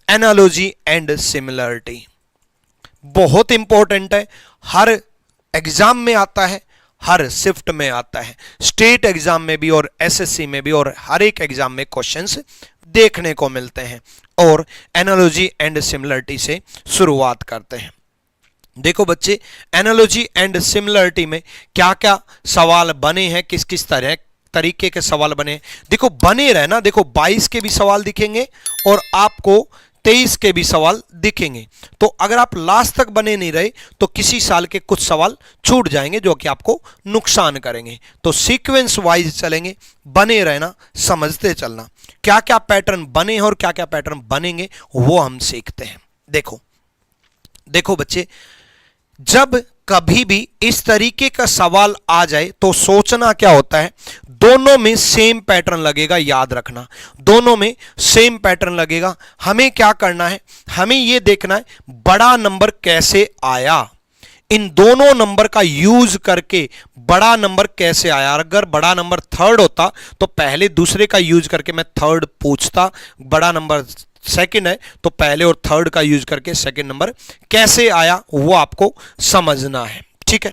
Analogy and similarity बहुत important है, हर exam में आता है, हर शिफ्ट में आता है, स्टेट एग्जाम में भी और एसएससी में भी, और हर एक एग्जाम में क्वेश्चंस देखने को मिलते हैं। और एनालॉजी एंड सिमिलरिटी से शुरुआत करते हैं। देखो बच्चे, एनालॉजी एंड सिमिलरिटी में क्या क्या सवाल बने हैं, किस किस तरीके के सवाल बने। देखो बने रहे ना, देखो 22 के भी सवाल दिखेंगे और आपको 23 के भी सवाल दिखेंगे। तो अगर आप लास्ट तक बने नहीं रहे तो किसी साल के कुछ सवाल छूट जाएंगे जो कि आपको नुकसान करेंगे। तो सीक्वेंस वाइज चलेंगे, बने रहना, समझते चलना, क्या क्या पैटर्न बने हैं और क्या क्या पैटर्न बनेंगे वो हम सीखते हैं। देखो बच्चे, जब कभी भी इस तरीके का सवाल आ जाए तो सोचना क्या होता है, दोनों में सेम पैटर्न लगेगा, याद रखना, दोनों में सेम पैटर्न लगेगा। हमें क्या करना है, हमें यह देखना है बड़ा नंबर कैसे आया, इन दोनों नंबर का यूज करके बड़ा नंबर कैसे आया। अगर बड़ा नंबर थर्ड होता तो पहले दूसरे का यूज करके मैं थर्ड पूछता, बड़ा नंबर सेकंड है तो पहले और थर्ड का यूज करके सेकंड नंबर कैसे आया वो आपको समझना है। ठीक है,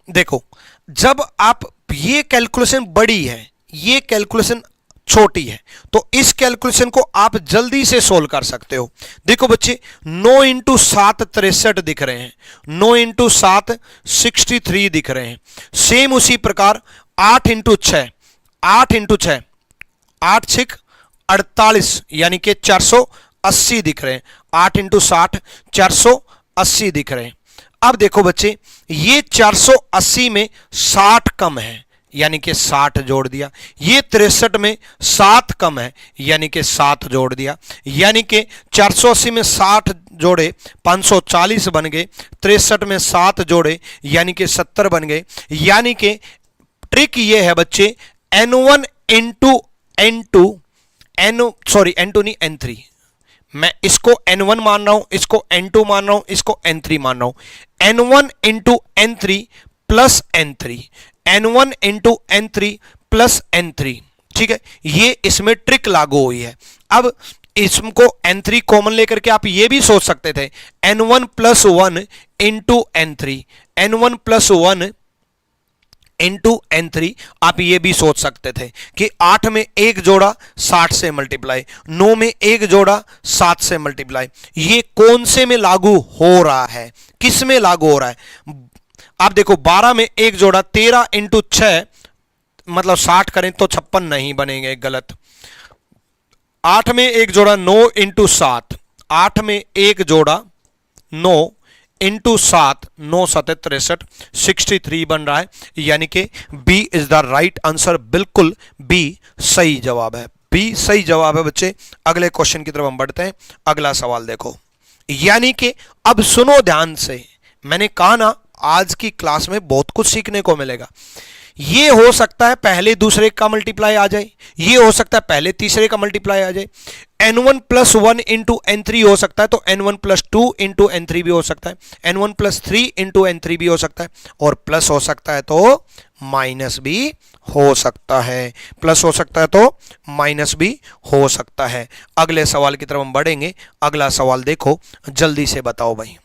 देखो जब आप ये कैलकुलेशन बड़ी है, ये कैलकुलेशन छोटी है, तो इस कैलकुलेशन को आप जल्दी से सोल्व कर सकते हो। देखो बच्चे, 9 इंटू 7 63 दिख रहे हैं, 9 इंटू 7 63 दिख रहे हैं। सेम उसी प्रकार 8 इंटू 6 8 इंटू 6 8 6 48 यानी कि 480 दिख रहे हैं। 8 इंटू 60 480 दिख रहे हैं। अब देखो बच्चे, ये 480 में 60 कम है यानी कि 60 जोड़ दिया, ये 63 में 7 कम है यानी कि 7 जोड़ दिया, यानी कि 480 में 60 जोड़े 540 बन गए, 63 में 7 जोड़े यानी कि 70 बन गए। यानी कि ट्रिक ये है बच्चे, n1 इंटू n2 n2 नहीं n3, मैं इसको n1 मान रहा हूं, इसको n2 मान रहा हूं, इसको n3 मान रहा हूं। n1 into n3 plus n3, n1 into n3 plus n3। ठीक है, ये इसमें ट्रिक लागू हुई है। अब इसको n3 कॉमन लेकर के आप ये भी सोच सकते थे n1 plus 1 into n3, n1 plus 1 into n3। आप ये भी सोच सकते थे कि 8 में 1 जोड़ा 60 से मल्टीप्लाई, 9 में 1 जोड़ा 7 से मल्टीप्लाई। ये कौन से में लागू हो रहा है, किस में लागू हो रहा है। आप देखो 12 में 1 जोड़ा 13 इंटू 6 मतलब 60 करें तो 56 नहीं बनेंगे, गलत। 8 में 1 जोड़ा 9 इंटू 7, 8 में 1 जोड़ा 9 इंटू 7, 9 7 63, 63 बन रहा है, यानी कि B is the right answer. बिल्कुल बी सही जवाब है, बी सही जवाब है बच्चे। अगले क्वेश्चन की तरफ हम बढ़ते हैं। अगला सवाल देखो, यानी कि अब सुनो ध्यान से, मैंने कहा ना आज की क्लास में बहुत कुछ सीखने को मिलेगा। ये हो सकता है पहले दूसरे का मल्टीप्लाई आ जाए, ये हो सकता है पहले तीसरे का मल्टीप्लाई आ जाए। n1 प्लस 1 इंटू n3 हो सकता है, तो n1 प्लस 2 इंटू n3 भी हो सकता है, n1 प्लस 3 इंटू n3 भी हो सकता है, और प्लस हो सकता है तो माइनस भी हो सकता है, प्लस हो सकता है तो माइनस भी हो सकता है। अगले सवाल की तरफ हम बढ़ेंगे। अगला सवाल देखो, जल्दी से बताओ भाई।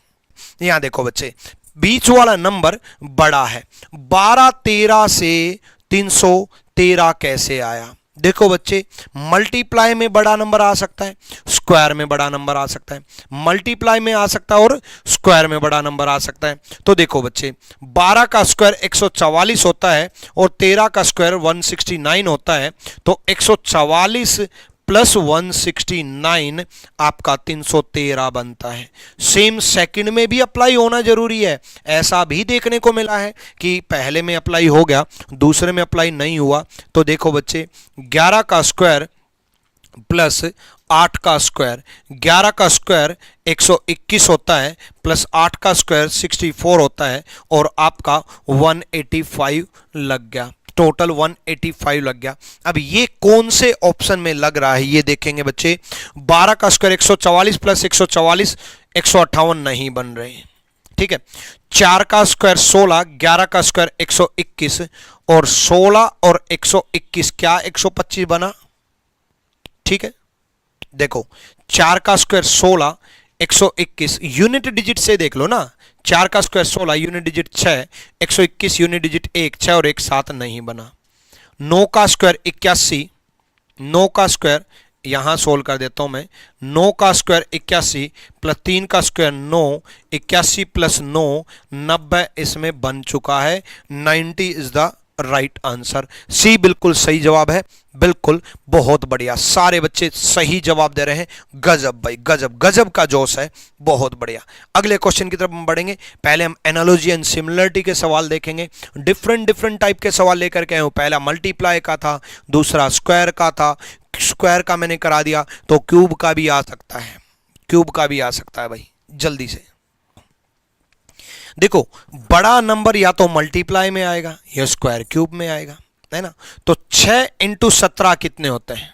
यहां देखो बच्चे, बीच वाला नंबर बड़ा है, 12 13 से 313 कैसे आया। देखो बच्चे, मल्टीप्लाई में बड़ा नंबर आ सकता है, स्क्वायर में बड़ा नंबर आ सकता है, मल्टीप्लाई में आ सकता है और स्क्वायर में बड़ा नंबर आ सकता है। तो देखो बच्चे, 12 का स्क्वायर 144 होता है और 13 का स्क्वायर 169 होता है, तो 144 प्लस 169 आपका 313 बनता है। सेम सेकंड में भी अप्लाई होना जरूरी है, ऐसा भी देखने को मिला है कि पहले में अप्लाई हो गया दूसरे में अप्लाई नहीं हुआ। तो देखो बच्चे, 11 का स्क्वायर प्लस 8 का स्क्वायर, 11 का स्क्वायर 121 होता है प्लस 8 का स्क्वायर 64 होता है, और आपका 185 लग गया, टोटल 185 लग गया। अब ये कौन से ऑप्शन में लग रहा है ये देखेंगे बच्चे। 12 का स्क्वायर 144 प्लस 144 158 नहीं बन रहे हैं, ठीक है। 4 का स्क्वायर 16, 11 का स्क्वायर 121, और 16 और 121 क्या 125 बना, ठीक है। देखो 4 का स्क्वायर 16, 121 यूनिट डिजिट से देख लो ना। 4 का square 16, unit digit 6, 121 unit digit 1, 6 और 1 7 नहीं बना। 9 का स्क्वायर 81, 9 का स्क्वायर यहां सोल्व कर देता हूं मैं। 9 का स्क्वायर 81 प्लस 3 का स्क्वायर 9, 81 प्लस 9 90 इसमें बन चुका है। 90 इज द राइट आंसर। सी बिल्कुल सही जवाब है। बिल्कुल, बहुत बढ़िया, सारे बच्चे सही जवाब दे रहे हैं। गजब भाई गजब, गजब का जोश है, बहुत बढ़िया। अगले क्वेश्चन की तरफ हम बढ़ेंगे। पहले हम एनालॉजी एंड सिमिलरिटी के सवाल देखेंगे। डिफरेंट डिफरेंट टाइप के सवाल लेकर के आए हूं। पहला मल्टीप्लाई का था, दूसरा स्क्वायर का था। स्क्वायर का मैंने करा दिया, तो क्यूब का भी आ सकता है, क्यूब का भी आ सकता है भाई। जल्दी से देखो, बड़ा नंबर या तो मल्टीप्लाई में आएगा या स्क्वायर क्यूब में आएगा, है ना। तो 6 इंटू 17 कितने होते हैं?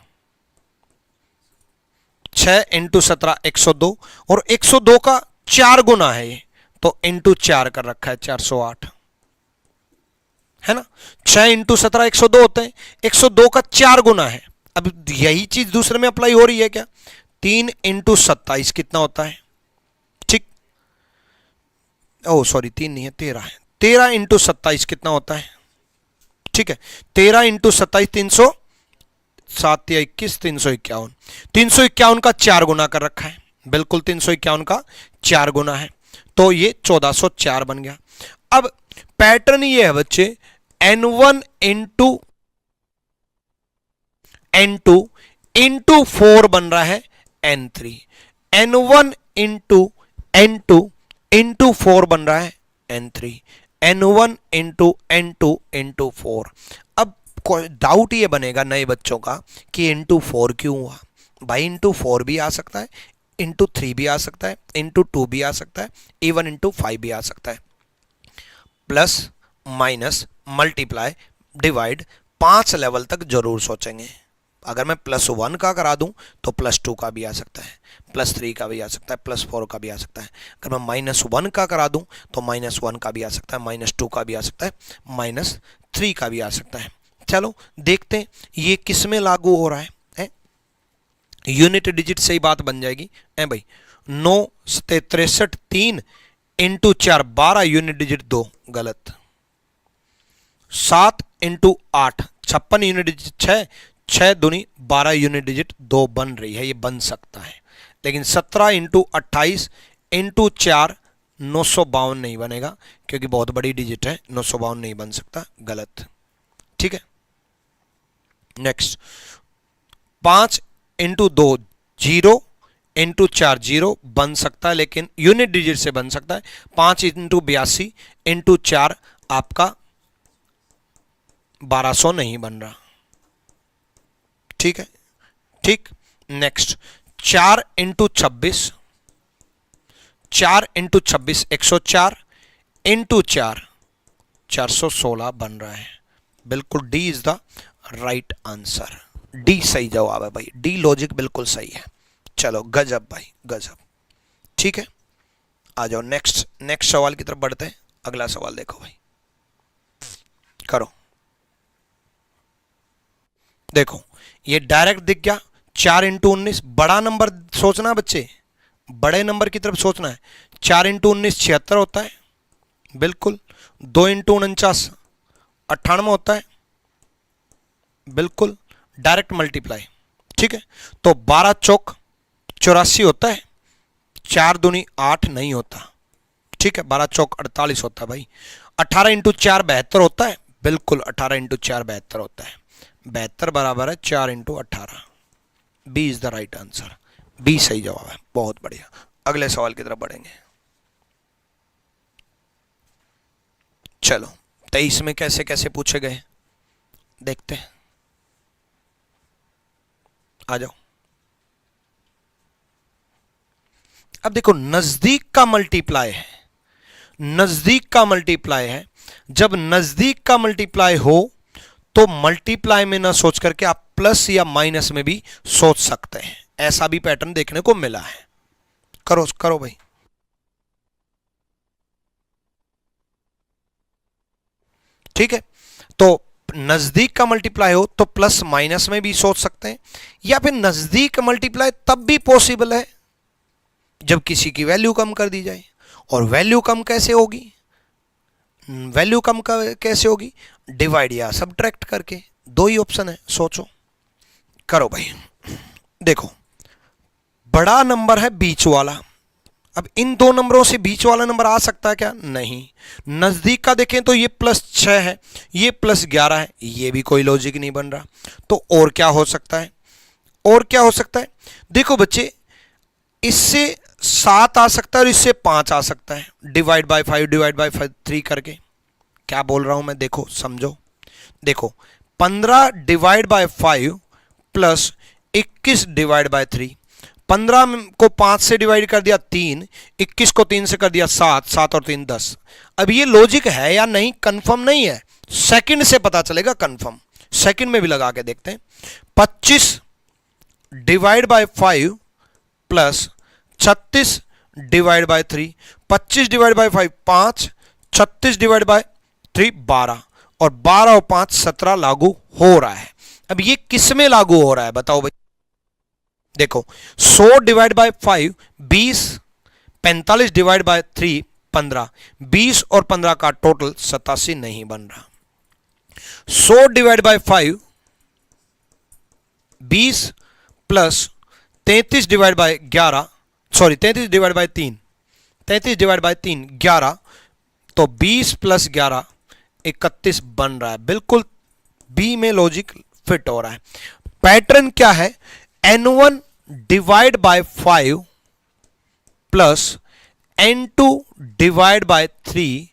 6 इंटू 17 102, और 102 का 4 गुना है ये, तो इंटू 4 कर रखा है 408, है ना। 6 इंटू 17 102 होते हैं, 102 का 4 गुना है। अब यही चीज दूसरे में अप्लाई हो रही है क्या? 3 इंटू 27 कितना होता है? ठीक, ओ सॉरी 3 नहीं है, 13 है। 13 इंटू 27 कितना होता है? ठीक है, 13 इंटू 27 300, 7 या 21 351। 351 का 4 गुना कर रखा है, बिल्कुल 351 का 4 गुना है, तो ये 1404 बन गया। अब पैटर्न ये है बच्चे, n1 इंटू n2 इंटू 4 बन रहा है n3, n1 into n2 into 4 बन रहा है n3, n1 into n2 into 4। अब डाउट ये बनेगा नए बच्चों का कि इंटू 4 क्यों हुआ भाई? इंटू 4 भी आ सकता है, इंटू 3 भी आ सकता है, इंटू 2 भी आ सकता है, इवन इंटू 5 भी आ सकता है। Plus minus multiply divide 5 level तक जरूर सोचेंगे। अगर मैं +1 का करा दूं तो +2 का भी आ सकता है, +3 का भी आ सकता है, +4 का भी आ सकता है। अगर मैं -1 का करा दूं तो -1 का भी आ सकता है, -2 का भी आ सकता है, -3 का भी आ सकता है। चलो देखते हैं ये किस में लागू हो रहा है? यूनिट डिजिट से ही बात बन जाएगी है भाई। 9 63 3 इंटू 4 12, यूनिट डिजिट 2 गलत। 7 इंटू 8 56, यूनिट डिजिट 6, 6 दूनी 12, यूनिट डिजिट 2 बन रही है, ये बन सकता है। लेकिन 17 इंटू 28 इंटू 4 952 नहीं बनेगा, क्योंकि बहुत बड़ी डिजिट है, 952 नहीं बन सकता, गलत। ठीक है, नेक्स्ट 5 इंटू 2 0 इंटू 4 0 बन सकता है, लेकिन यूनिट डिजिट से बन सकता है। 5 इंटू 82 इंटू 4 आपका 1200 नहीं बन रहा। ठीक है, ठीक। नेक्स्ट 4 इंटू 26, 4 इंटू 26 104 इंटू 4 416 बन रहा है। बिल्कुल D is the right answer. D सही जवाब है भाई, डी लॉजिक बिल्कुल सही है। चलो गजब भाई गजब। ठीक है, आ जाओ नेक्स्ट सवाल की तरफ बढ़ते हैं। अगला सवाल देखो भाई, करो। देखो ये डायरेक्ट दिख गया, 4 इंटू 19, बड़ा नंबर सोचना बच्चे, बड़े नंबर की तरफ सोचना है। 4 इंटू 19 76 होता है, बिल्कुल। 2 इंटू 49 98 होता है, बिल्कुल डायरेक्ट मल्टीप्लाई। ठीक है, तो 12 चौक 84 होता है, 4 दूनी 8 नहीं होता। ठीक है, 12 चौक 48 होता है भाई। 18 इंटू 4 72 होता है, बिल्कुल 18 इंटू 4 72 होता है। 72 बराबर है 4 into 18। B is the right answer, B सही जवाब है, बहुत बढ़िया। अगले सवाल की तरफ बढ़ेंगे। चलो 23 में कैसे कैसे पूछे गए देखते हैं, आ जाओ। अब देखो नजदीक का मल्टीप्लाई है, नजदीक का मल्टीप्लाई है। जब नजदीक का मल्टीप्लाई हो तो मल्टीप्लाई में ना सोच करके आप प्लस या माइनस में भी सोच सकते हैं, ऐसा भी पैटर्न देखने को मिला है। करो करो भाई। ठीक है, तो नजदीक का मल्टीप्लाई हो तो प्लस माइनस में भी सोच सकते हैं, या फिर नजदीक मल्टीप्लाई तब भी पॉसिबल है जब किसी की वैल्यू कम कर दी जाए। और वैल्यू कम कैसे होगी? वैल्यू कम कैसे होगी? डिवाइड या सब्ट्रैक्ट करके। दो ही ऑप्शन है, सोचो, करो भाई। देखो, बड़ा नंबर है बीच वाला, अब इन दो नंबरों से बीच वाला नंबर आ सकता है क्या? नहीं। नजदीक का देखें तो ये +6 है, ये +11 है, ये भी कोई लॉजिक नहीं बन रहा। तो और क्या हो सकता है? और क्या हो सकता है? देखो बच्चे, इससे 7 आ सकता है और इससे 5 आ सकता है, डिवाइड बाय 5 डिवाइड बाय 3 करके। क्या बोल रहा हूं मैं? देखो समझो, देखो 15 divide by 5 plus 21 divide by 3। 15 को 5 से डिवाइड कर दिया 3, 21 को 3 से कर दिया 7, 7 और 3 10। अब ये लॉजिक है या नहीं कंफर्म नहीं है, सेकंड से पता चलेगा कंफर्म। सेकंड में भी लगा के देखते हैं। 25 divide by 5 plus 36 divide by 3। 25 divide by 5 5, 36 divide by 3 12, और 12 और 5 17 लागू हो रहा है। अब ये किस में लागू हो रहा है बताओ भाई? देखो, 100 डिवाइड बाय 5 20, 45 डिवाइड बाय 3 15, 20 और 15 का टोटल 87 नहीं बन रहा। 100 divide by 5 20 plus 33 divide by 11, sorry 33 divide by 3, 33 divide by 3 11, तो 20 प्लस 11 31 बन रहा है। बिल्कुल बी में लॉजिक फिट हो रहा है। पैटर्न क्या है? n1 divide by 5 plus n2 divide by 3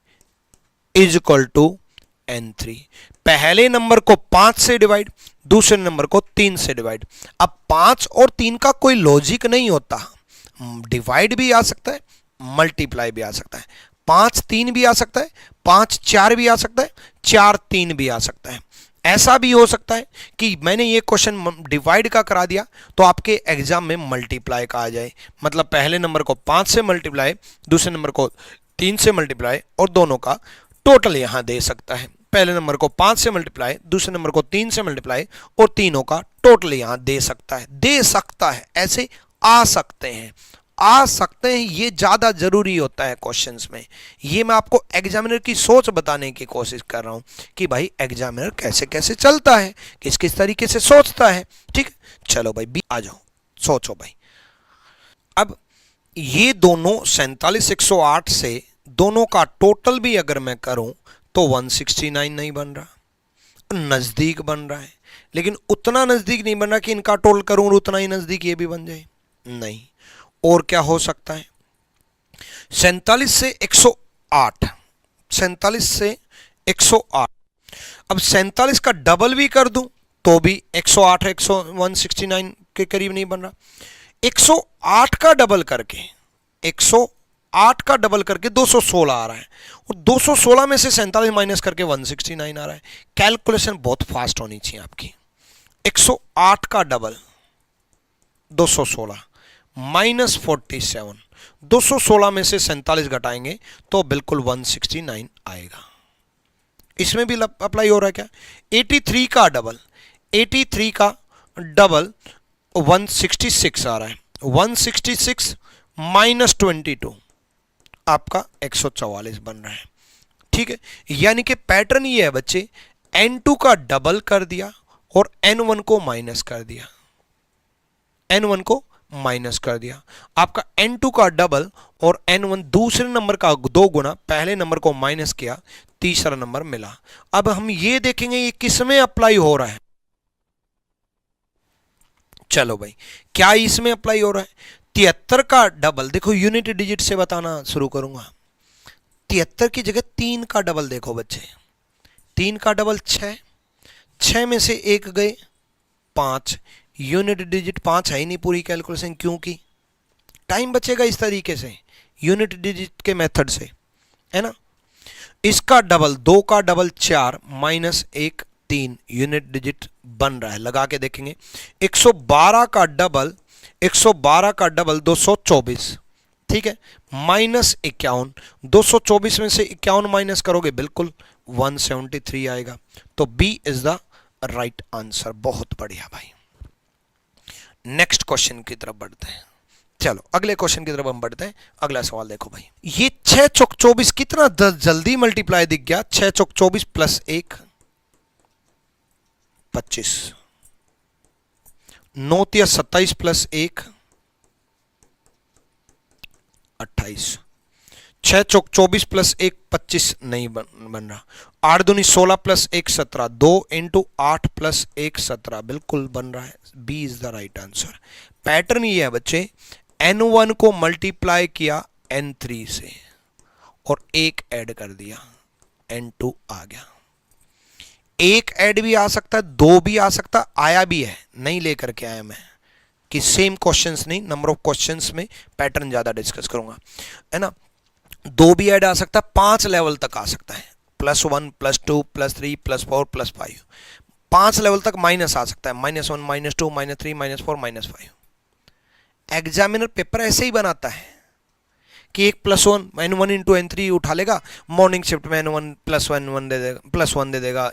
is equal to n3। पहले नंबर को 5 से डिवाइड, दूसरे नंबर को 3 से डिवाइड। अब 5 और 3 का कोई लॉजिक नहीं होता, डिवाइड भी आ सकता है, मल्टीप्लाई भी आ सकता है। 5 3 भी आ सकता है, 5 4 भी आ सकता है, 4 3 भी आ सकता है। ऐसा भी हो सकता है कि मैंने ये क्वेश्चन डिवाइड का करा दिया तो आपके एग्जाम में मल्टीप्लाई का आ जाए, मतलब पहले नंबर को 5 से मल्टीप्लाई, दूसरे नंबर को 3 से मल्टीप्लाई, और दोनों का टोटल यहां दे सकता है। पहले नंबर को 5 से मल्टीप्लाई, दूसरे नंबर को 3 से मल्टीप्लाई, और तीनों का टोटल यहां दे सकता है। दे सकता है, ऐसे आ सकते हैं, आ सकते हैं, ये ज्यादा जरूरी होता है क्वेश्चंस में। ये मैं आपको एग्जामिनर की सोच बताने की कोशिश कर रहा हूं कि भाई एग्जामिनर कैसे कैसे चलता है, किस किस तरीके से सोचता है। ठीक, चलो भाई बी आ जाओ, सोचो भाई। अब ये दोनों 47 108 से दोनों का टोटल भी अगर मैं करूं तो 169 नहीं बन रहा, नजदीक बन रहा है, लेकिन उतना नजदीक नहीं बन रहा कि इनका टोटल करूं और उतना ही नजदीक ये भी बन जाए। नहीं, और क्या हो सकता है? 47 से 108, 47 से 108। अब 47 का डबल भी कर दूं तो भी 108 169 के करीब नहीं बन रहा। 108 का डबल करके, 108 का डबल करके 216 आ रहा है, और 216 में से 47 माइनस करके 169 आ रहा है। कैलकुलेशन बहुत फास्ट होनी चाहिए आपकी। 108 का डबल 216 माइनस 47, 216 में से 47 घटाएंगे तो बिल्कुल 169 आएगा। इसमें भी अप्लाई हो रहा है क्या? 83 का डबल, 83 का डबल 166 आ रहा है, 166 माइनस 22 आपका 144 बन रहा है। ठीक है, यानी कि पैटर्न ये है बच्चे, n2 का डबल कर दिया और n1 को माइनस कर दिया, n1 को माइनस कर दिया। आपका n2 का डबल और n1 दूसरे नंबर का 2 गुना, पहले नंबर को माइनस किया, तीसरा नंबर मिला। अब हम ये देखेंगे ये किस में अप्लाई हो रहा है। चलो भाई, क्या इसमें अप्लाई हो रहा है? 73 का डबल, देखो यूनिट डिजिट से बताना शुरू करूंगा। 73 की जगह 3 का डबल देखो बच्चे, 3 का डबल 6, 6 में से 1 गए 5, यूनिट डिजिट 5 है ही नहीं पूरी कैलकुलेशन, क्योंकि टाइम बचेगा इस तरीके से यूनिट डिजिट के मेथड से, है ना। इसका डबल, 2 का डबल 4 माइनस 1 3, यूनिट डिजिट बन रहा है, लगा के देखेंगे। 112 का डबल, 112 का डबल 224, ठीक है, माइनस 51, 224 में से 51 माइनस करोगे बिल्कुल 173 आएगा। तो B is the right answer. बहुत बढ़िया भाई। नेक्स्ट क्वेश्चन की तरफ बढ़ते हैं। चलो अगले क्वेश्चन की तरफ हम बढ़ते हैं। अगला सवाल देखो भाई, ये 6 चौक 24 कितना जल्दी मल्टीप्लाई दिख गया। 6 चौक 24 प्लस 1 25, 9 तिया 27 प्लस 1 28, 6 चौक 24 प्लस 1 25 नहीं बन रहा। 8 दूनी 16 प्लस 1 17, 2 इंटू 8 प्लस 1 17 बिल्कुल बन रहा है। B is the right answer. Pattern ये है बच्चे, n1 को मल्टीप्लाई किया n3 से और 1 ऐड कर दिया, n2 आ गया। 1 ऐड भी आ सकता है, 2 भी आ सकता, आया भी है, नहीं लेकर के आया मैं कि सेम क्वेश्चंस नहीं, नंबर ऑफ क्वेश्चंस में पैटर्न ज्यादा डिस्कस करूंगा, है ना। 2 भी ऐड आ सकता है, 5 लेवल तक आ सकता है, +1 +2 +3 +4 +5, 5 लेवल तक माइनस आ सकता है, -1 -2 -3 -4 -5। एग्जामिनर पेपर ऐसे ही बनाता है कि एक +1 n1 इंटू n3 उठा लेगा, मॉर्निंग शिफ्ट में n1 +1 दे देगा, +1 दे देगा,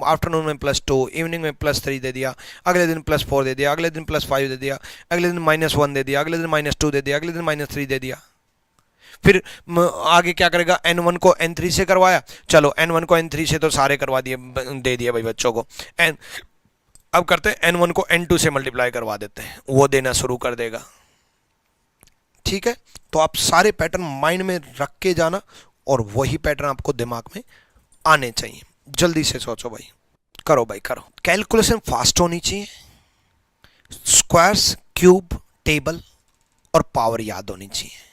आफ्टरनून में +2, इवनिंग में +3 दे दिया, अगले दिन +4 दे दिया, अगले दिन +5 दे दिया, अगले दिन -1 दे दिया, अगले दिन -2 दे दिया, अगले दिन -3 दे दिया। फिर आगे क्या करेगा, n1 को n3 से करवाया, चलो n1 को n3 से तो सारे करवा दिए, दे दिया भाई बच्चों को। अब करते हैं n1 को n2 से मल्टीप्लाई करवा देते हैं, वो देना शुरू कर देगा। ठीक है, तो आप सारे पैटर्न माइंड में रख के जाना और वही पैटर्न आपको दिमाग में आने चाहिए। जल्दी से सोचो भाई, करो भाई करो। कैलकुलेशन फास्ट होनी चाहिए, स्क्वायर्स, क्यूब, टेबल और पावर याद होनी चाहिए।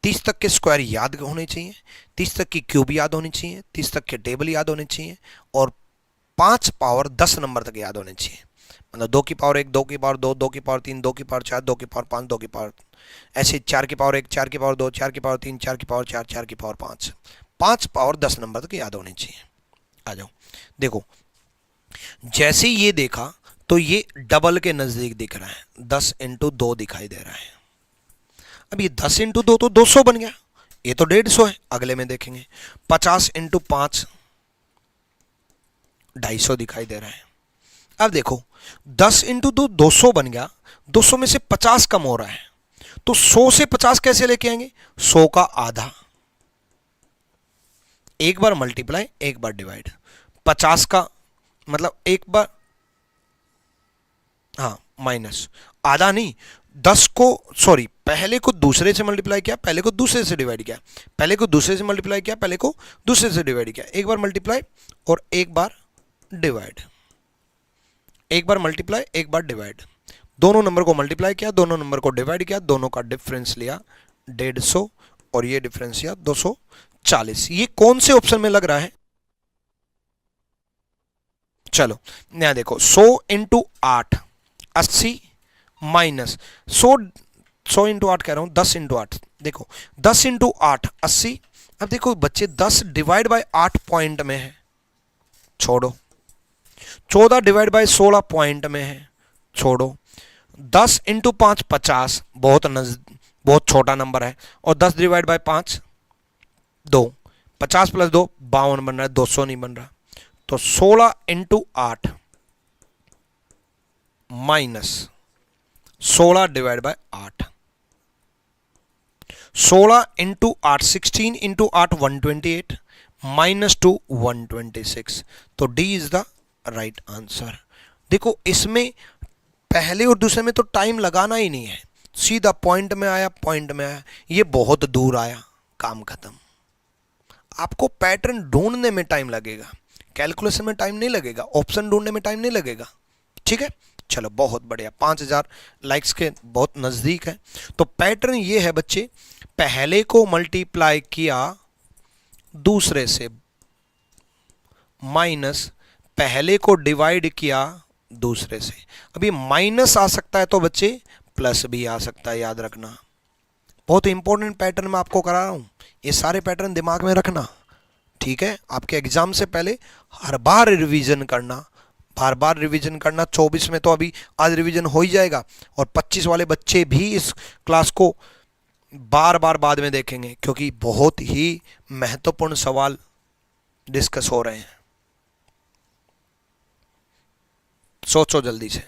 30 तक के स्क्वायर याद होने चाहिए, 30 तक की क्यूब याद होनी चाहिए, 30 तक के टेबल याद होने चाहिए और 5 पावर 10 नंबर तक याद होने चाहिए। मतलब 2 की पावर 1, 2 की पावर 2, 2 की पावर 3, 2 की पावर 4, 2 की पावर 5, 2 की पावर, ऐसे 4 की पावर 1, 4 की पावर 2, 4 की पावर 3, 4 की पावर 4, 4 की पावर 5, 5 पावर 10 नंबर तक याद होने चाहिए। आ जाओ देखो, जैसे ये देखा तो ये डबल के नजदीक दिख रहा है, 10 इंटू 2 दिखाई दे रहा है। अब ये 10 इंटू 2 तो 200 बन गया, ये तो 150 है, अगले में देखेंगे। 50 इंटू 5 250 दिखाई दे रहा है। अब देखो 10 इंटू 2 200 बन गया, 200 में से 50 कम हो रहा है, तो 100 से 50 कैसे लेके आएंगे, 100 का आधा। एक बार मल्टीप्लाई एक बार डिवाइड, 50 का मतलब एक बार, हाँ माइनस, आधा नहीं, 10 को सॉरी पहले को दूसरे से मल्टीप्लाई किया, पहले को दूसरे से डिवाइड किया, पहले को दूसरे से मल्टीप्लाई किया, पहले को दूसरे से डिवाइड किया। एक बार मल्टीप्लाई और एक बार डिवाइड, एक बार मल्टीप्लाई एक बार डिवाइड, दोनों नंबर को मल्टीप्लाई किया, दोनों नंबर को डिवाइड किया, दोनों का डिफरेंस लिया 150 और ये डिफरेंस लिया 240। ये कौन से ऑप्शन में लग रहा है, चलो यहां देखो, 100 इंटू 8 80 माइनस 100 इंटू 8 कह रहा हूं, 10 इंटू 8, देखो 10 इंटू 8 80। अब देखो बच्चे 10 डिवाइड बाय 8 पॉइंट में है, छोड़ो। 14 डिवाइड बाय 16 पॉइंट में है, छोड़ो। 10 इंटू 5 50, बहुत छोटा नंबर है, और 10 डिवाइड बाय 5 2, 50 प्लस 2 52 बन रहा है, 200 नहीं बन रहा। तो 16 into 8 minus 16 divide by 8, 16 into 8 16 into 8 128 -2 126। तो D is the right answer. देखो इसमें पहले और दूसरे में तो टाइम लगाना ही नहीं है, सीधा पॉइंट में आया, पॉइंट में आया, ये बहुत दूर आया, काम खत्म। आपको पैटर्न ढूंढने में टाइम लगेगा, कैलकुलेशन में टाइम नहीं लगेगा, ऑप्शन ढूंढने में टाइम नहीं लगेगा। ठीक है, चलो बहुत बढ़िया, 5000 लाइक्स के बहुत नजदीक है। तो पैटर्न ये है बच्चे, पहले को मल्टीप्लाई किया दूसरे से, माइनस पहले को डिवाइड किया दूसरे से। अभी माइनस आ सकता है तो बच्चे प्लस भी आ सकता है, याद रखना। बहुत इंपॉर्टेंट पैटर्न मैं आपको करा रहा हूं, ये सारे पैटर्न दिमाग में रखना। ठीक है, आपके एग्जाम से पहले हर बार रिवीजन करना, बार बार रिवीजन करना। 24 में तो अभी आज रिवीजन हो ही जाएगा, और 25 वाले बच्चे भी इस क्लास को बार बार बाद में देखेंगे, क्योंकि बहुत ही महत्वपूर्ण सवाल डिस्कस हो रहे हैं। सोचो जल्दी से।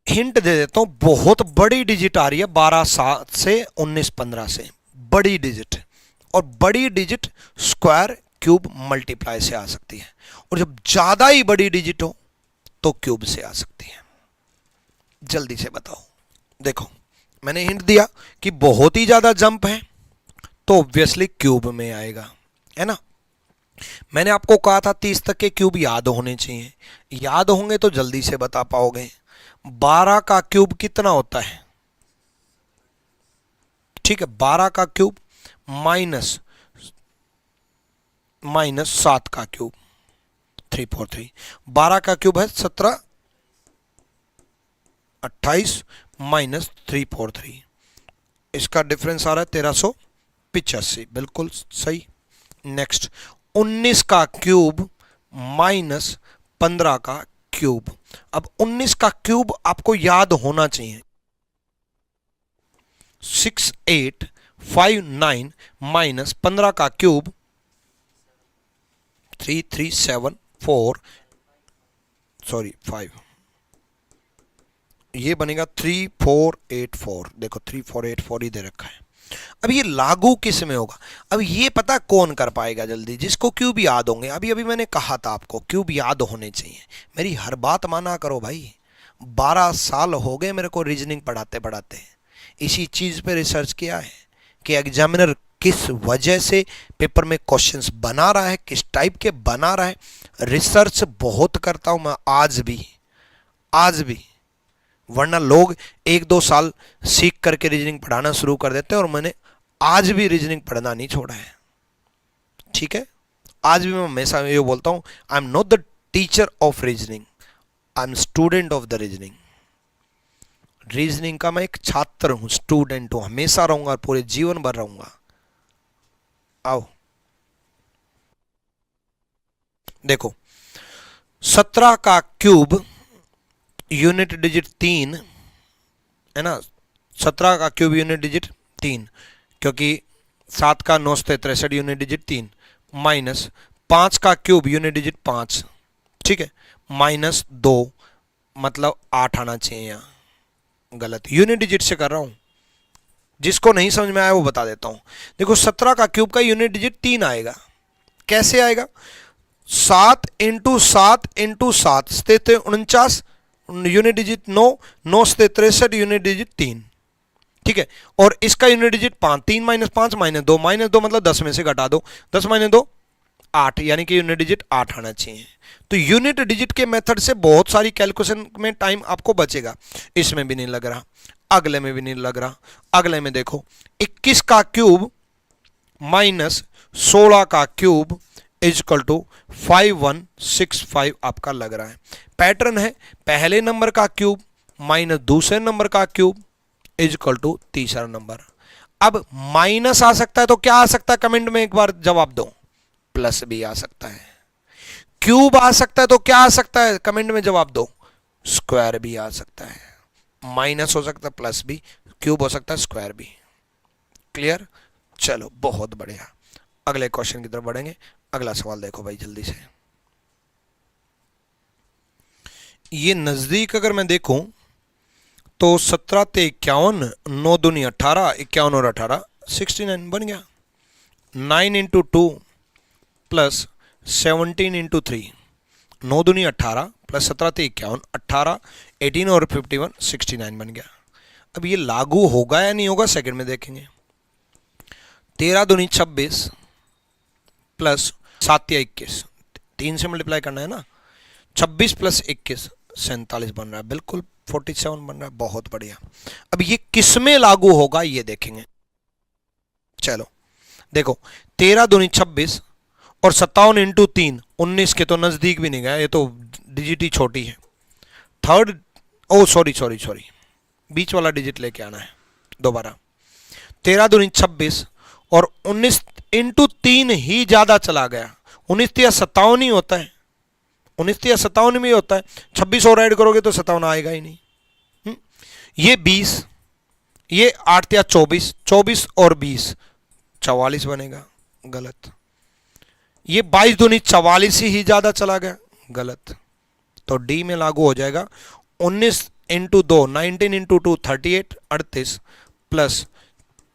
हिंट दे देता हूं, बहुत बड़ी डिजिट आ रही है 12 से 19 15 से, बड़ी डिजिट। और बड़ी डिजिट स्क्वायर क्यूब मल्टीप्लाई से आ सकती है, और जब ज्यादा ही बड़ी डिजिट हो तो क्यूब से आ सकती है। जल्दी से बताओ। देखो मैंने हिंट दिया कि बहुत ही ज्यादा जंप है तो ऑब्वियसली क्यूब में आएगा, है ना। मैंने आपको कहा था 30 तक के क्यूब याद होने चाहिए, याद होंगे तो जल्दी से बता पाओगे। 12 का क्यूब कितना होता है? ठीक है, 12 का क्यूब माइनस 7 का क्यूब 343। 12 का क्यूब है 17 28 माइनस 343, इसका डिफरेंस आ रहा है 1385, बिल्कुल सही। नेक्स्ट 19 का क्यूब माइनस 15 का क्यूब। अब 19 का क्यूब आपको याद होना चाहिए, 6859 माइनस 15 का क्यूब 3374 सॉरी 5, ये बनेगा 3484। देखो 3484 ही दे रखा है। अब ये लागू किस में होगा? अब ये पता कौन कर पाएगा जल्दी? जिसको क्यूब याद होंगे। अभी अभी मैंने कहा था आपको क्यूब याद होने चाहिए, मेरी हर बात माना करो भाई। 12 साल हो गए मेरे को रीजनिंग पढ़ाते पढ़ाते, इसी चीज पे रिसर्च किया है कि एग्जामिनर किस वजह से पेपर में क्वेश्चंस बना रहा है, किस टाइप के बना रहा है। रिसर्च बहुत करता हूं मैं आज भी, वरना लोग 1-2 साल सीख करके रीजनिंग पढ़ाना शुरू कर देते हैं, और मैंने आज भी रीजनिंग पढ़ना नहीं छोड़ा है। ठीक है, आज भी मैं हमेशा ये बोलता हूं, I am not the teacher of reasoning, I am student of the reasoning. Reasoning का मैं एक छात्र हूं, स्टूडेंट हूं, हमेशा रहूंगा, पूरे जीवन भर रहूंगा। आओ देखो, 17 का क्यूब यूनिट डिजिट 3 है ना। 17 का क्यूब यूनिट डिजिट 3, क्योंकि 7 का 9 से 63 यूनिट डिजिट 3, माइनस 5 का क्यूब यूनिट डिजिट 5, ठीक है, माइनस 2, मतलब 8 आना चाहिए यहाँ, गलत यूनिट डिजिट से कर रहा हूं। जिसको नहीं समझ में आया वो बता देता हूं। देखो 17 का क्यूब का यूनिट डिजिट 3 आएगा। कैसे आएगा? 7 इंटू 7 इंटू 7 49 यूनिट डिजिट 9, 9 से 63 यूनिट डिजिट 3, ठीक है। और इसका यूनिट डिजिट 5, 3 माइनस 5 माइनस 2 मतलब 10 में से घटा दो, 10 माइनस 2 8, यानी कि यूनिट डिजिट 8 आना चाहिए। तो यूनिट डिजिट के मेथड से बहुत सारी कैलकुलेशन में टाइम आपको बचेगा। इसमें भी नहीं लग रहा, अगले में भी नहीं लग रहा। अगले में देखो 21 का क्यूब माइनस 16 का क्यूब इजकल टू 5165 आपका लग रहा है। पैटर्न है पहले नंबर का क्यूब माइनस दूसरे नंबर का क्यूब इजकल टू तीसरा नंबर। अब माइनस आ सकता है तो क्या आ सकता है? कमेंट में एक बार जवाब दो। प्लस भी आ सकता है। क्यूब आ सकता है तो क्या आ सकता है? कमेंट में जवाब दो। स्क्वायर भी आ सकता है। माइनस हो सकता है, प्लस भी, क्यूब हो सकता है, स्क्वायर भी। क्लियर? चलो बहुत बढ़िया, अगले क्वेश्चन की तरफ बढ़ेंगे। अगला सवाल देखो भाई जल्दी से। ये नजदीक अगर मैं देखूं तो 17 ते 51, 9 दूनी 18, 51 और 18 69 बन गया। 9 इंटू 2 प्लस 17 इंटू 3, 9 दूनी 18 प्लस 17 ते 51, 18, 18 और 51 69 बन गया। अब ये लागू होगा या नहीं होगा सेकंड में देखेंगे। 13 दूनी 26 प्लस 7 या 21, 3 से मल्टीप्लाई करना है ना। 26 प्लस 21 47 बन रहा है, बिल्कुल 47 बन रहा है, बहुत बढ़िया। अब ये किस में लागू होगा ये देखेंगे। चलो देखो 13 दूनी 26 और 57 इंटू 3 19 के तो नजदीक भी नहीं गया, ये तो डिजिट ही छोटी है। थर्ड, ओ सॉरी, बीच वाला डिजिट लेके आना है दोबारा। 13 दूनी 26 और 19 इंटू 3 ही ज्यादा चला गया। 19 या 57 ही होता है, 19 या 57 में ही होता है। 26 और ऐड करोगे तो 57 आएगा ही नहीं। ये 20, ये 8 या 24, 24 और 20 44 बनेगा, गलत। ये 22 दूनी 44 ही ज्यादा चला गया, गलत। तो डी में लागू हो जाएगा 19 into 2 19 into 2 38 38 plus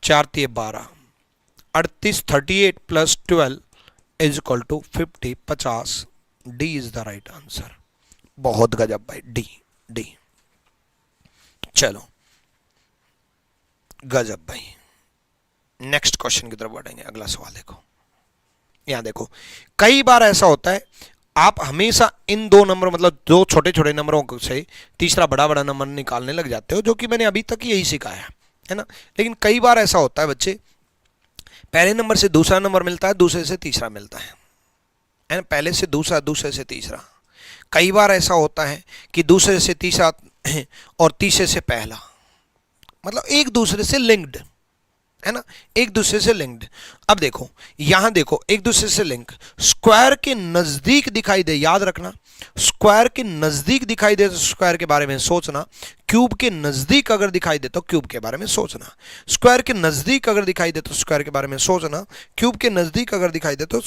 4 3 12 38 38 plus 12 is equal to 50 50। D is the right answer. बहुत गजब भाई, डी डी। चलो गजब भाई। नेक्स्ट क्वेश्चन की तरफ बढ़ेंगे। अगला सवाल देखो, यहां देखो, कई बार ऐसा होता है आप हमेशा इन दो नंबर मतलब दो छोटे छोटे नंबरों से तीसरा बड़ा बड़ा नंबर निकालने लग जाते हो, जो कि मैंने अभी तक यही सिखाया है ना। लेकिन कई बार ऐसा होता है बच्चे, पहले नंबर से दूसरा नंबर मिलता है, दूसरे से तीसरा मिलता है ना, पहले से दूसरा, दूसरे से तीसरा। कई बार ऐसा होता है कि दूसरे से तीसरा और तीसरे से पहला, मतलब एक दूसरे से लिंक्ड है ना, एक दूसरे से लिंक्ड। अब देखो यहां देखो, एक दूसरे से लिंक, स्क्वायर के नजदीक दिखाई दे, याद रखना, स्क्वायर के नजदीक दिखाई दे तो स्क्वायर के बारे में सोचना, क्यूब के नजदीक अगर दिखाई दे तो क्यूब के बारे में सोचना, स्क्वायर के नजदीक अगर दिखाई दे तो स्क्वायर के बारे में सोचना, क्यूब के नजदीक अगर दिखाई दे तो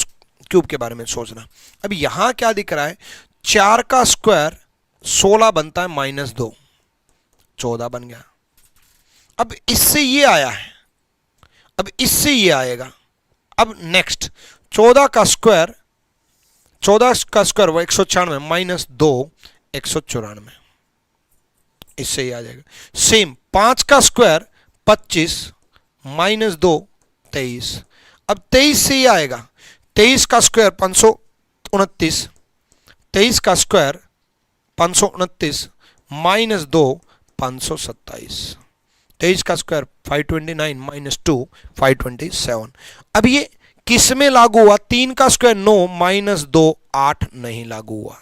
क्यूब के बारे में सोचना। अब यहां क्या दिख रहा है, 4 का स्क्वायर 16 बनता है माइनस 2, 14 बन गया। अब इससे ये आया है, अब इससे ये आएगा। अब नेक्स्ट 14 का स्क्वायर, 14 का स्क्वायर वो 196 माइनस 2 194, इससे ही आ जाएगा। सेम 5 का स्क्वायर 25 माइनस 2 23। अब 23 से ही आएगा, 23 का स्क्वायर 529, 23 का स्क्वायर 529 माइनस 2 527, 23 का स्क्वायर 529 माइनस 2 527। अब ये किस में लागू हुआ, 3 का स्क्वायर 9 माइनस 2 8 नहीं लागू हुआ।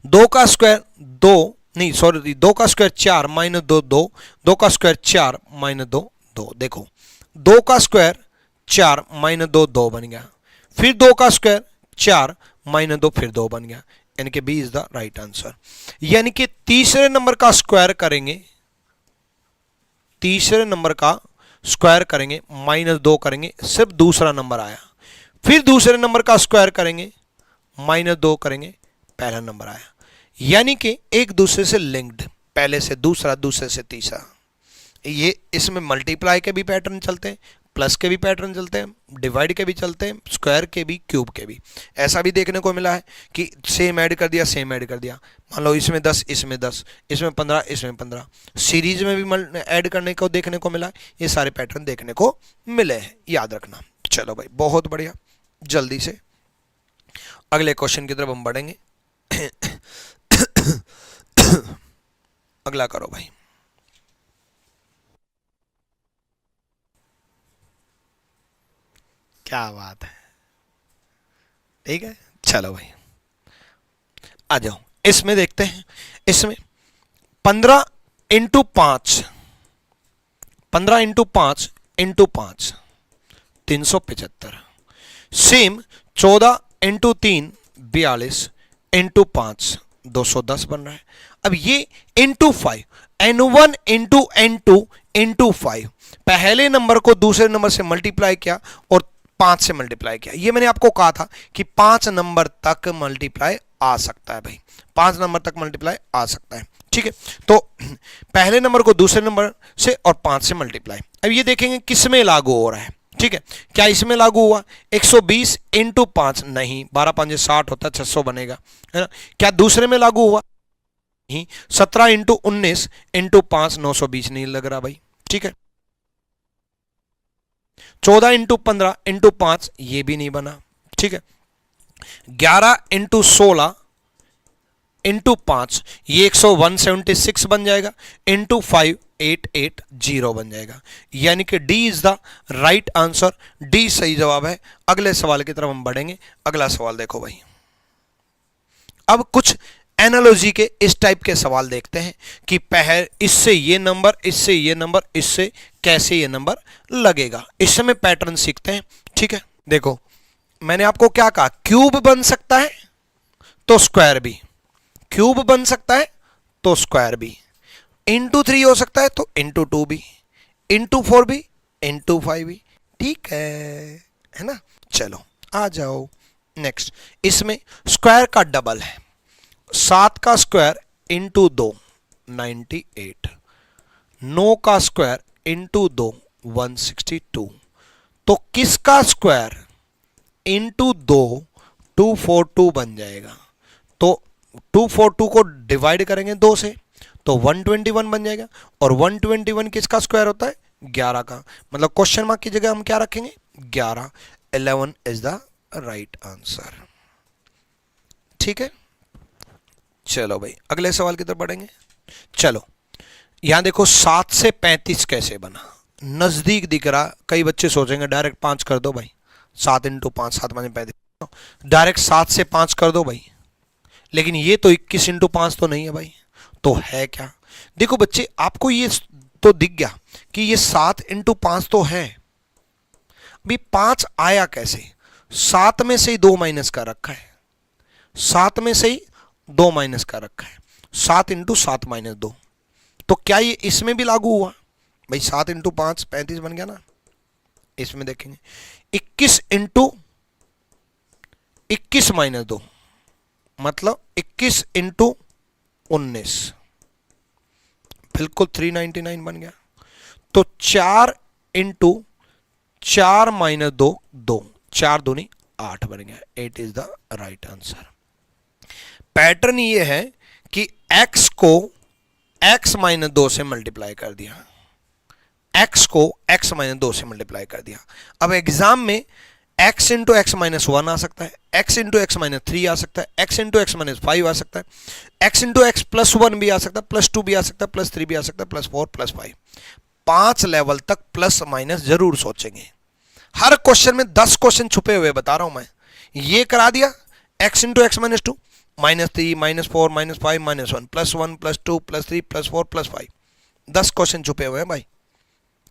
2 का स्क्वायर 2 नहीं सॉरी 2 का स्क्वायर 4 माइनस 2 2, 2 का स्क्वायर 4 माइनस 2 2। देखो 2 का स्क्वायर 4 माइनस 2 2 बन गया, फिर 2 का स्क्वायर 4 माइनस 2 फिर 2 बन गया, यानी कि B is the right answer. यानी कि तीसरे नंबर का स्क्वायर करेंगे, तीसरे नंबर का स्क्वायर करेंगे माइनस 2 करेंगे, सिर्फ दूसरा नंबर आया, फिर दूसरे नंबर का स्क्वायर करेंगे माइनस 2 करेंगे, पहला नंबर आया। यानी कि एक दूसरे से लिंक्ड, पहले से दूसरा, दूसरे से तीसरा। ये इसमें मल्टीप्लाई के भी पैटर्न चलते हैं, प्लस के भी पैटर्न चलते हैं, डिवाइड के भी चलते हैं, स्क्वायर के भी, क्यूब के भी। ऐसा भी देखने को मिला है कि सेम ऐड कर दिया, सेम ऐड कर दिया, मान लो इसमें 10 इसमें 10 इसमें 15 इसमें 15, सीरीज में भी ऐड करने को देखने को मिला है। ये सारे पैटर्न देखने को मिले हैं, याद रखना। चलो भाई बहुत बढ़िया, जल्दी से अगले क्वेश्चन की तरफ हम बढ़ेंगे। अगला करो भाई। क्या बात है, ठीक है। चलो भाई आ जाओ, इसमें देखते हैं। इसमें 15 into 5, 15 into 5 into 5 375। Same 14 into 3 42 into 5 210 बन रहा है। अब ये into 5, n1 into n2 into 5, पहले नंबर को दूसरे नंबर से मल्टीप्लाई किया और 5 से मल्टीप्लाई किया। ये मैंने आपको कहा था कि 5 नंबर तक मल्टीप्लाई आ सकता है भाई, 5 नंबर तक मल्टीप्लाई आ सकता है, ठीक है। तो पहले नंबर को दूसरे नंबर से और 5 से मल्टीप्लाई। अब ये देखेंगे किस में लागू हो रहा है, ठीक है। क्या इसमें लागू हुआ 120 इंटू 5, नहीं, 12 5 60 होता है, 600 बनेगा, है ना। क्या दूसरे में लागू हुआ, नहीं। 17 इंटू 19 इंटू 5 920 नहीं लग रहा भाई, ठीक है। 14 इंटू 15 इंटू 5 ये भी नहीं बना, ठीक है। 11 इंटू 16 इंटू 5 ये 176 बन जाएगा, इंटू 5 880 बन जाएगा। यानी कि D is the right answer, D सही जवाब है। अगले सवाल की तरफ हम बढ़ेंगे। अगला सवाल देखो भाई। अब कुछ एनालॉजी के इस टाइप के सवाल देखते हैं कि इससे ये नंबर, इससे ये नंबर, इससे कैसे ये नंबर लगेगा। इस समय पैटर्न सीखते हैं, ठीक है। देखो मैंने आपको क्या कहा, क्यूब बन सकता है तो स्क्वायर भी, क्यूब बन सकता है तो स्क्वायर भी, इंटू 3 हो सकता है तो इंटू 2 भी, इंटू 4 भी, इंटू 5 भी, ठीक है ना। चलो आ जाओ। नेक्स्ट, इसमें स्क्वायर का डबल है, 7 का स्क्वायर इंटू 2 98, 9 का स्क्वायर इंटू 2 162, तो किसका स्क्वायर इंटू 2 242 बन जाएगा। तो 242 को डिवाइड करेंगे 2 से तो 121 बन जाएगा, और 121 किसका स्क्वायर होता है 11 का, मतलब क्वेश्चन मार्क की जगह हम क्या रखेंगे 11। 11 इज द राइट आंसर। ठीक है, चलो भाई अगले सवाल की तरफ बढ़ेंगे। चलो यहां देखो 7 से 35 कैसे बना, नजदीक दिख रहा, कई बच्चे सोचेंगे डायरेक्ट 5 कर दो भाई, 7 इंटू 5 7 5 35, डायरेक्ट 7 से 5 कर दो भाई, लेकिन ये तो 21 इंटू 5 तो नहीं है भाई, तो है क्या। देखो बच्चे आपको ये तो दिख गया कि ये 7 इंटू 5 तो है, अभी 5 आया कैसे, 7 में से ही 2 माइनस का रखा है, 7 में से ही 2 माइनस का रखा है, 7 इंटू 7 माइनस 2, तो क्या ये इसमें भी लागू हुआ भाई, 7 इंटू 5 35 बन गया ना। इसमें देखेंगे 21 इंटू 21 माइनस 2 मतलब 21 इंटू 19, बिल्कुल 399 बन गया। तो 4 इंटू 4 माइनस 2 2, 4 दूनी 8 बन गया, 8 is the right answer. Pattern ये है कि x को x माइनस 2 से मल्टीप्लाई कर दिया, x को x माइनस 2 से मल्टीप्लाई कर दिया। अब एग्जाम में x इंटू एक्स माइनस 1 आ सकता है, x इंटू एक्स माइनस 3 आ सकता है, x इंटू एक्स माइनस 5 आ सकता है, x इंटू एक्स प्लस 1 भी आ सकता है, प्लस 2 भी आ सकता है, प्लस 3 भी आ सकता है, प्लस 4 प्लस 5, 5 लेवल तक प्लस माइनस जरूर सोचेंगे। हर क्वेश्चन में 10 क्वेश्चन छुपे हुए बता रहा हूं मैं। ये करा दिया x into x minus 2 minus 3 minus 4 minus 5 minus 1 plus 1 plus 2 plus 3 plus 4 plus 5, 10 question छुपे हुए हैं भाई।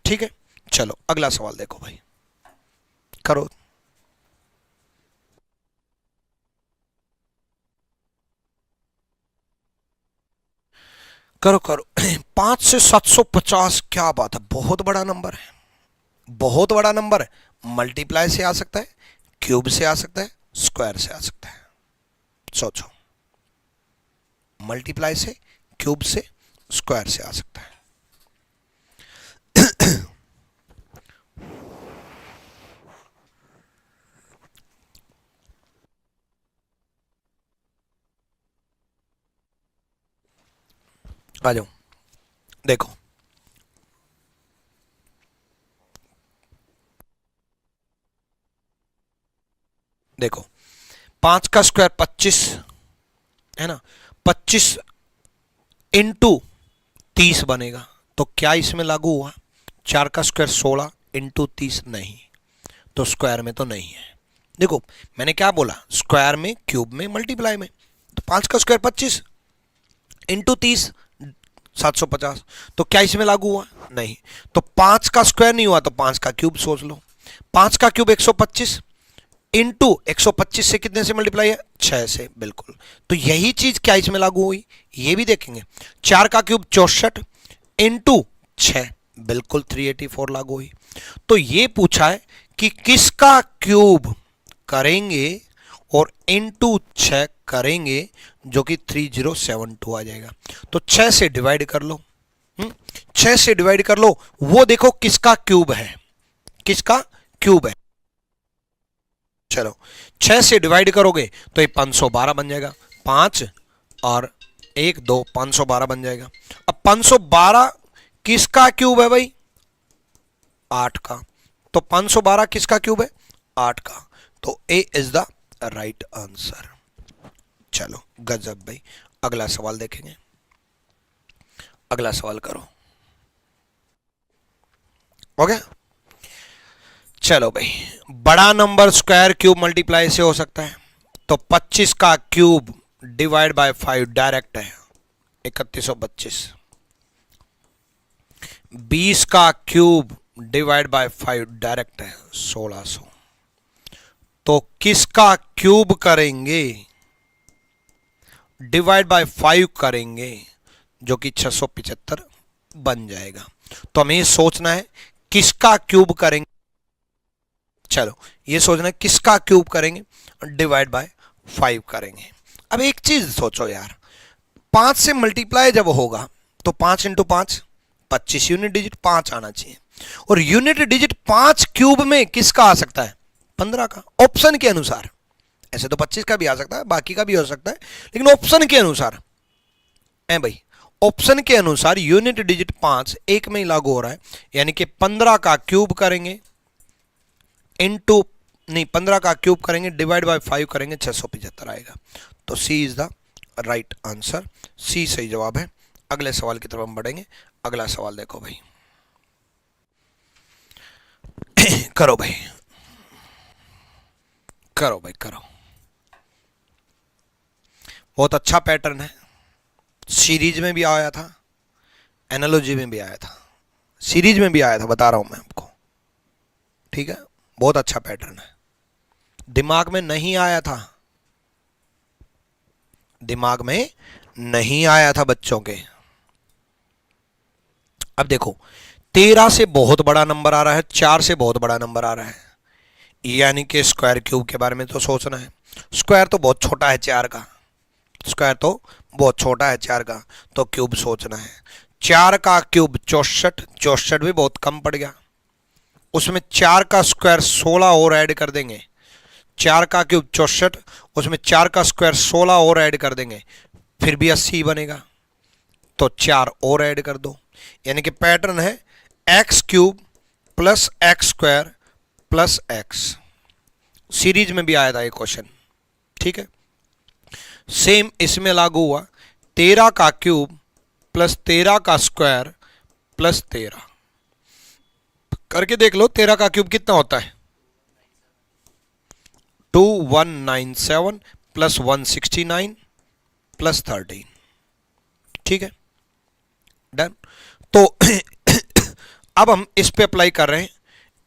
ठीक है, चलो अगला सवाल देखो भाई, करो। करो करो 5 से 750, क्या बात है, बहुत बड़ा नंबर है, बहुत बड़ा नंबर है। मल्टीप्लाई से आ सकता है, क्यूब से आ सकता है, स्क्वायर से आ सकता है, सोचो। मल्टीप्लाई से, क्यूब से, स्क्वायर से आ सकता है। आ जाओ देखो, देखो 5 का स्क्वायर 25 है ना, 25 इंटू 30 बनेगा, तो क्या इसमें लागू हुआ। 4 का स्क्वायर 16 इंटू 30 नहीं, तो स्क्वायर में तो नहीं है। देखो मैंने क्या बोला, स्क्वायर में, क्यूब में, मल्टीप्लाई में, तो 5 का स्क्वायर 25 इंटू 30 750, तो क्या इसमें लागू हुआ नहीं। तो 5 का स्क्वायर नहीं हुआ तो 5 का क्यूब सोच लो, 5 का क्यूब 125 इंटू 125 से कितने से मल्टीप्लाई है 6 से, बिल्कुल। तो यही चीज क्या इसमें लागू हुई, ये भी देखेंगे। 4 का क्यूब 64 इंटू 6, बिल्कुल 384 लागू हुई। तो ये पूछा है कि किसका क्यूब करेंगे और इंटू 6 करेंगे, जो कि 3072 आ जाएगा। तो 6 से डिवाइड कर लो, 6 से डिवाइड कर लो, वो देखो किसका क्यूब है, किसका क्यूब है। चलो 6 से डिवाइड करोगे तो ये 512 बन जाएगा, 5 और 1 2 512 बन जाएगा। अब 512 किसका क्यूब है भाई, 8 का, तो 512 किसका क्यूब है 8 का, तो ए इज द राइट आंसर। चलो गजब भाई, अगला सवाल देखेंगे, अगला सवाल करो, हो गया। चलो भाई, बड़ा नंबर स्क्वायर क्यूब मल्टीप्लाई से हो सकता है, तो 25 का क्यूब डिवाइड बाय 5 डायरेक्ट है 3125, 20 का क्यूब डिवाइड बाय 5 डायरेक्ट है 1600, तो किसका क्यूब करेंगे डिवाइड बाय 5 करेंगे, जो कि 675 बन जाएगा। तो हमें सोचना है किसका क्यूब करेंगे चलो ये सोचना किसका क्यूब करेंगे, डिवाइड बाय 5 करेंगे। अब एक चीज सोचो यार, 5 से मल्टीप्लाई जब होगा तो 5 इंटू 5 25, यूनिट डिजिट 5 आना चाहिए, और यूनिट डिजिट 5 क्यूब में किसका आ सकता है, 15 का, ऑप्शन के अनुसार। ऐसे तो 25 का भी आ सकता है, बाकी का भी हो सकता है, लेकिन ऑप्शन के अनुसार है भाई, ऑप्शन के अनुसार यूनिट डिजिट 5 एक में ही लागू हो रहा है, यानी कि 15 का क्यूब करेंगे इनटू, नहीं 15 का क्यूब करेंगे डिवाइड बाय 5 करेंगे, 675 आएगा। तो सी इज द राइट आंसर, सी सही जवाब है। अगले सवाल की तरफ हम बढ़ेंगे। अगला सवाल देखो भाई, करो भाई, करो भाई करो। बहुत अच्छा पैटर्न है, सीरीज में भी आया था, एनालॉजी में भी आया था, सीरीज में भी आया था, बता रहा हूं मैं आपको, ठीक है। बहुत अच्छा पैटर्न है, दिमाग में नहीं आया था, दिमाग में नहीं आया था बच्चों के। अब देखो 13 से बहुत बड़ा नंबर आ रहा है, 4 से बहुत बड़ा नंबर आ रहा है, यानी कि स्क्वायर क्यूब के बारे में तो सोचना है। स्क्वायर तो बहुत छोटा है 4 का, स्क्वायर तो बहुत छोटा है 4 का, तो क्यूब सोचना है। 4 का क्यूब 64, 64 भी बहुत कम पड़ गया, उसमें 4 का स्क्वायर 16 और ऐड कर देंगे। 4 का क्यूब 64, उसमें 4 का स्क्वायर 16 और ऐड कर देंगे, फिर भी 80 बनेगा, तो 4 और ऐड कर दो। यानी कि पैटर्न है x cube plus x square plus x, series में भी आया था ये क्वेश्चन, ठीक है। सेम इसमें लागू हुआ, 13 का क्यूब प्लस 13 का स्क्वायर प्लस 13 करके देख लो, 13 का क्यूब कितना होता है, 2197 प्लस 169 प्लस 13, ठीक है, डन। तो अब हम इस पे अप्लाई कर रहे हैं,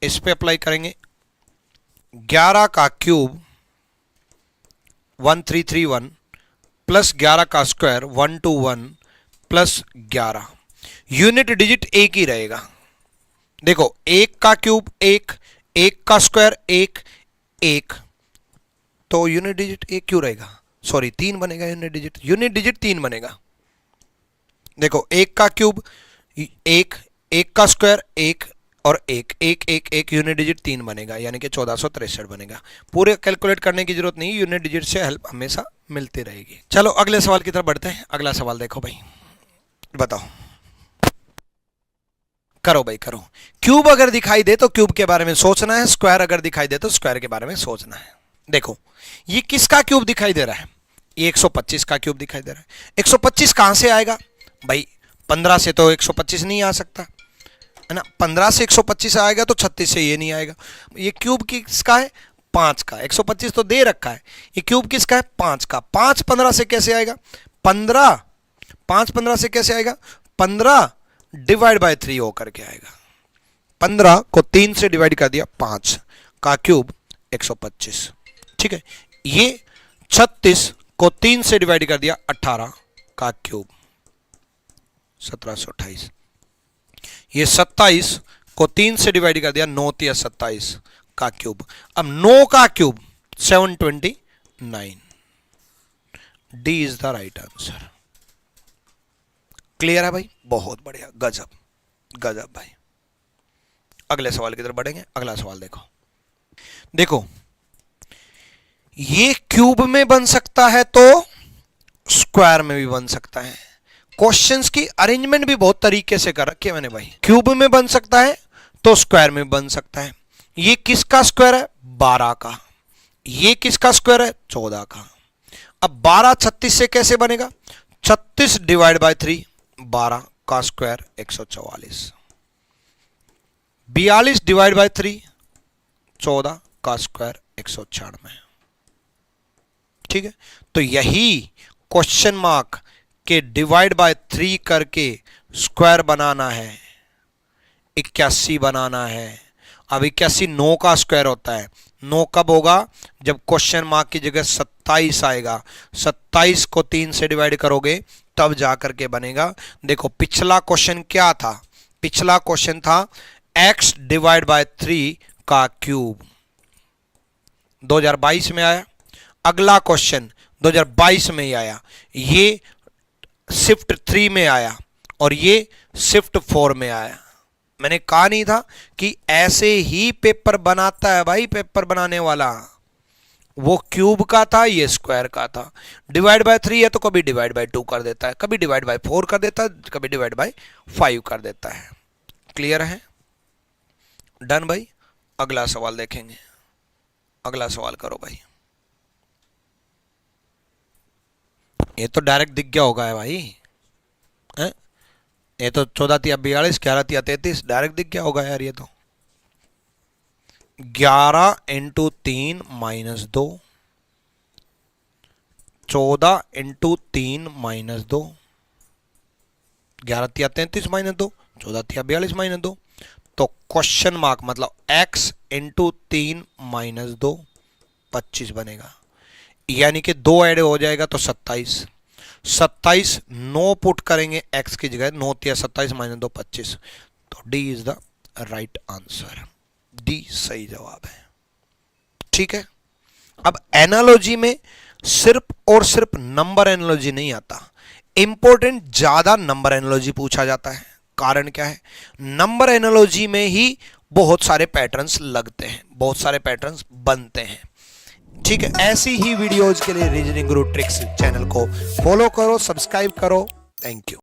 इस पे अप्लाई करेंगे। 11 का क्यूब 1331 प्लस 11 का स्क्वायर 121 प्लस 11, यूनिट डिजिट एक ही रहेगा। देखो 1 का क्यूब 1, 1 का स्क्वायर 1, 1, तो यूनिट डिजिट 1 क्यों रहेगा, सॉरी 3 बनेगा, यूनिट डिजिट 3 बनेगा। देखो 1 का क्यूब 1, 1 का स्क्वायर 1 और 1, 1, 1, 1, यूनिट डिजिट 3 बनेगा, यानी कि 1463 बनेगा। पूरे कैलकुलेट करने की जरूरत नहीं, यूनिट डिजिट से हेल्प हमेशा मिलती रहेगी। चलो अगले सवाल की तरफ बढ़ते हैं। अगला सवाल देखो भाई, बताओ, करो भाई करो। क्यूब अगर दिखाई दे तो क्यूब के बारे में सोचना है, स्क्वायर अगर दिखाई दे तो स्क्वायर के बारे में सोचना है। देखो ये किसका क्यूब दिखाई दे रहा है, ये 125 का क्यूब दिखाई दे रहा है। 125 कहां से आएगा भाई, 15 से तो 125 नहीं आ सकता है ना, 15 से 125 आएगा तो 36 से ये नहीं आएगा। ये क्यूब किसका है, 5 का, 125 तो दे रखा है, ये क्यूब किसका है, 5 का। 5 15 से कैसे आएगा, 15, 5 15 से कैसे आएगा, 15 डिवाइड बाय 3 होकर के आएगा। 15 को 3 से डिवाइड कर दिया, 5 का क्यूब 125, ठीक है। ये 36 को 3 से डिवाइड कर दिया, 18 का क्यूब 1728। ये 27 को 3 से डिवाइड कर दिया, 9 या 27 का क्यूब। अब 9 का cube 729, D is the right answer. Clear है भाई, बहुत बढ़िया, गजब गजब भाई। अगले सवाल की तरफ बढ़ेंगे। अगला सवाल देखो, देखो ये क्यूब में बन सकता है तो स्क्वायर में भी बन सकता है। क्वेश्चंस की अरेंजमेंट भी बहुत तरीके से कर रखी है मैंने भाई। क्यूब में बन सकता है तो स्क्वायर में बन सकता है। ये किसका स्क्वायर है, 12 का। ये किसका स्क्वायर है, 14 का। अब 12 36 से कैसे बनेगा, 36 डिवाइड बाय 3, 12 का स्क्वायर 144, 42 डिवाइड बाय 3, 14 का स्क्वायर 196, ठीक है। तो यही क्वेश्चन मार्क के डिवाइड बाय 3 करके स्क्वायर बनाना है, 81 बनाना है। अब 81 9 का स्क्वायर होता है। 9 कब होगा, जब क्वेश्चन मार्क की जगह 27 आएगा। 27 को 3 से डिवाइड करोगे तब जाकर के बनेगा। देखो पिछला क्वेश्चन क्या था, पिछला क्वेश्चन था x डिवाइड बाय 3 का क्यूब, 2022 में आया, अगला क्वेश्चन 2022 में ही आया, ये शिफ्ट 3 में आया और ये शिफ्ट 4 में आया। मैंने कहा नहीं था कि ऐसे ही पेपर बनाता है भाई, पेपर बनाने वाला। वो क्यूब का था, ये स्क्वायर का था। डिवाइड बाय 3 है तो कभी डिवाइड बाय 2 कर देता है, कभी डिवाइड बाय 4 कर देता है, कभी डिवाइड बाय 5 कर देता है। क्लियर है? डन भाई। अगला सवाल देखेंगे। अगला सवाल करो भाई। ये तो डायरेक्ट दिख गया होगा है भाई, है? ये तो 14 तिया 42, 11 तिया 33 डायरेक्ट दिख गया होगा यार। ये तो 11 इंटू 3 माइनस 2, 14 इंटू 3 माइनस 2, 11 तिया 33 माइनस 2, 14 तिया 42 माइनस 2। तो क्वेश्चन मार्क मतलब x इंटू 3 माइनस 2 25 बनेगा, यानी कि 2 ऐड हो जाएगा तो 27। 27 9 पुट करेंगे x की जगह, 9 तिया 27 माइनस 2 25। तो D is the right answer. D सही जवाब है। ठीक है। अब एनालॉजी में सिर्फ और सिर्फ नंबर एनालॉजी नहीं आता, इंपॉर्टेंट ज्यादा नंबर एनालॉजी पूछा जाता है। कारण क्या है? नंबर एनालॉजी में ही बहुत सारे पैटर्न्स लगते हैं, बहुत सारे पैटर्न्स बनते हैं। ठीक है। ऐसी ही वीडियोज के लिए रीजनिंग गुरु ट्रिक्स चैनल को फॉलो करो, सब्सक्राइब करो। Thank you.